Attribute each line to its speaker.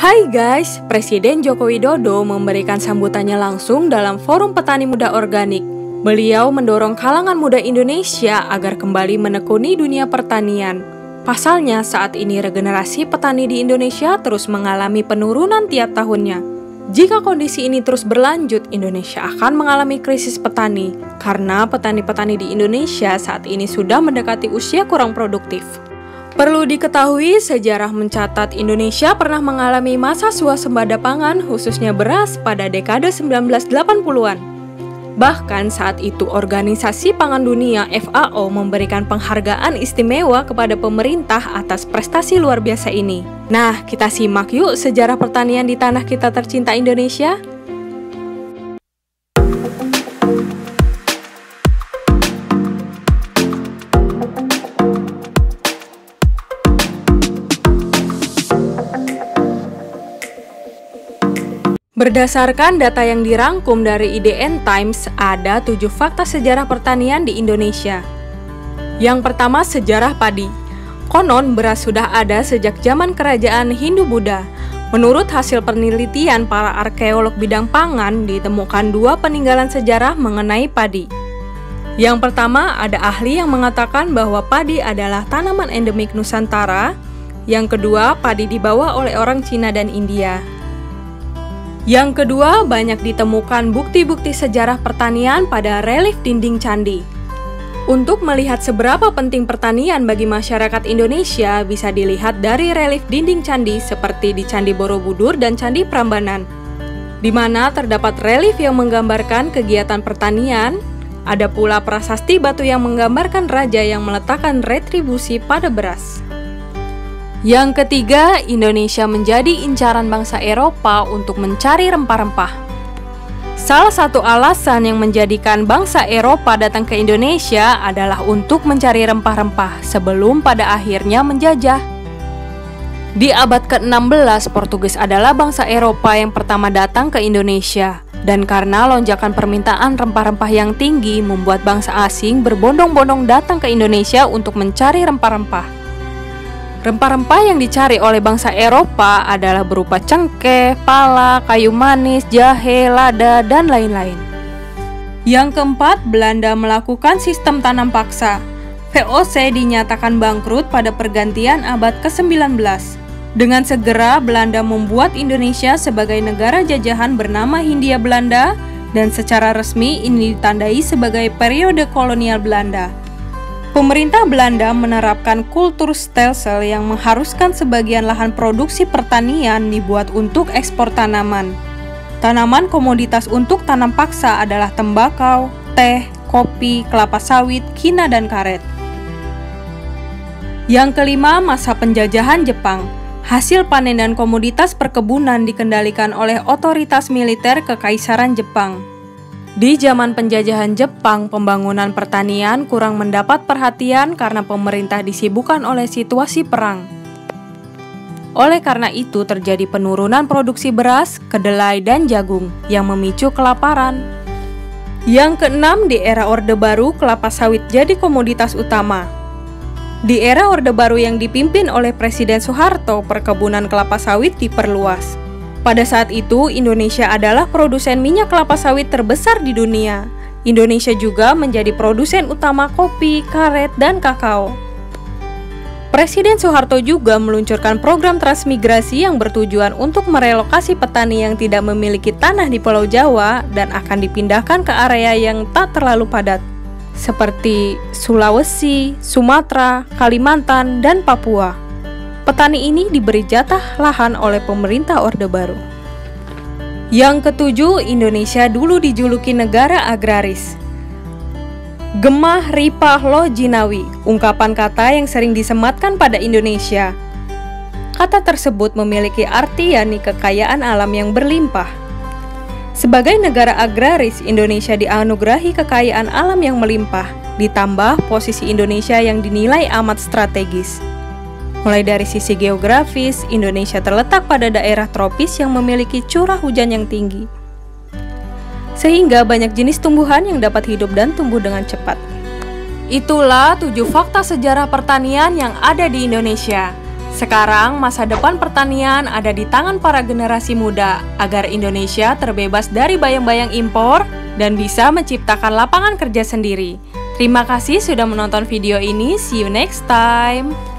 Speaker 1: Hai guys, Presiden Joko Widodo memberikan sambutannya langsung dalam Forum Petani Muda Organik. Beliau mendorong kalangan muda Indonesia agar kembali menekuni dunia pertanian. Pasalnya, saat ini regenerasi petani di Indonesia terus mengalami penurunan tiap tahunnya. Jika kondisi ini terus berlanjut, Indonesia akan mengalami krisis petani, karena petani-petani di Indonesia saat ini sudah mendekati usia kurang produktif. Perlu diketahui, sejarah mencatat Indonesia pernah mengalami masa swasembada pangan, khususnya beras, pada dekade 1980-an. Bahkan saat itu Organisasi Pangan Dunia (FAO) memberikan penghargaan istimewa kepada pemerintah atas prestasi luar biasa ini. Nah, kita simak yuk sejarah pertanian di tanah kita tercinta Indonesia. Berdasarkan data yang dirangkum dari IDN Times, ada 7 fakta sejarah pertanian di Indonesia. Yang pertama, sejarah padi. Konon, beras sudah ada sejak zaman kerajaan Hindu-Buddha. Menurut hasil penelitian para arkeolog bidang pangan, ditemukan 2 peninggalan sejarah mengenai padi. Yang pertama, ada ahli yang mengatakan bahwa padi adalah tanaman endemik Nusantara. Yang kedua, padi dibawa oleh orang Cina dan India. Yang kedua, banyak ditemukan bukti-bukti sejarah pertanian pada relief dinding candi. Untuk melihat seberapa penting pertanian bagi masyarakat Indonesia, bisa dilihat dari relief dinding candi seperti di Candi Borobudur dan Candi Prambanan, di mana terdapat relief yang menggambarkan kegiatan pertanian. Ada pula prasasti batu yang menggambarkan raja yang meletakkan retribusi pada beras. Yang ketiga, Indonesia menjadi incaran bangsa Eropa untuk mencari rempah-rempah. Salah satu alasan yang menjadikan bangsa Eropa datang ke Indonesia adalah untuk mencari rempah-rempah sebelum pada akhirnya menjajah. Di abad ke-16, Portugis adalah bangsa Eropa yang pertama datang ke Indonesia. Dan karena lonjakan permintaan rempah-rempah yang tinggi, membuat bangsa asing berbondong-bondong datang ke Indonesia untuk mencari rempah-rempah. Rempah-rempah yang dicari oleh bangsa Eropa adalah berupa cengkeh, pala, kayu manis, jahe, lada, dan lain-lain. Yang keempat, Belanda melakukan sistem tanam paksa. VOC dinyatakan bangkrut pada pergantian abad ke-19. Dengan segera, Belanda membuat Indonesia sebagai negara jajahan bernama Hindia Belanda, dan secara resmi ini ditandai sebagai periode kolonial Belanda. Pemerintah Belanda menerapkan kultur stelsel yang mengharuskan sebagian lahan produksi pertanian dibuat untuk ekspor tanaman. Tanaman komoditas untuk tanam paksa adalah tembakau, teh, kopi, kelapa sawit, kina, dan karet. Yang kelima, masa penjajahan Jepang. Hasil panen dan komoditas perkebunan dikendalikan oleh otoritas militer Kekaisaran Jepang. Di zaman penjajahan Jepang, pembangunan pertanian kurang mendapat perhatian karena pemerintah disibukkan oleh situasi perang. Oleh karena itu, terjadi penurunan produksi beras, kedelai, dan jagung yang memicu kelaparan. Yang keenam, di era Orde Baru, kelapa sawit jadi komoditas utama. Di era Orde Baru yang dipimpin oleh Presiden Soeharto, perkebunan kelapa sawit diperluas. Pada saat itu, Indonesia adalah produsen minyak kelapa sawit terbesar di dunia. Indonesia juga menjadi produsen utama kopi, karet, dan kakao. Presiden Soeharto juga meluncurkan program transmigrasi yang bertujuan untuk merelokasi petani yang tidak memiliki tanah di Pulau Jawa dan akan dipindahkan ke area yang tak terlalu padat, seperti Sulawesi, Sumatera, Kalimantan, dan Papua. Petani ini diberi jatah lahan oleh pemerintah Orde Baru. Yang ketujuh, Indonesia dulu dijuluki negara agraris. Gemah Ripah Loh Jinawi, ungkapan kata yang sering disematkan pada Indonesia. Kata tersebut memiliki arti yakni kekayaan alam yang berlimpah. Sebagai negara agraris, Indonesia dianugerahi kekayaan alam yang melimpah, ditambah posisi Indonesia yang dinilai amat strategis. Mulai dari sisi geografis, Indonesia terletak pada daerah tropis yang memiliki curah hujan yang tinggi, sehingga banyak jenis tumbuhan yang dapat hidup dan tumbuh dengan cepat. Itulah 7 fakta sejarah pertanian yang ada di Indonesia. Sekarang masa depan pertanian ada di tangan para generasi muda agar Indonesia terbebas dari bayang-bayang impor dan bisa menciptakan lapangan kerja sendiri. Terima kasih sudah menonton video ini. See you next time.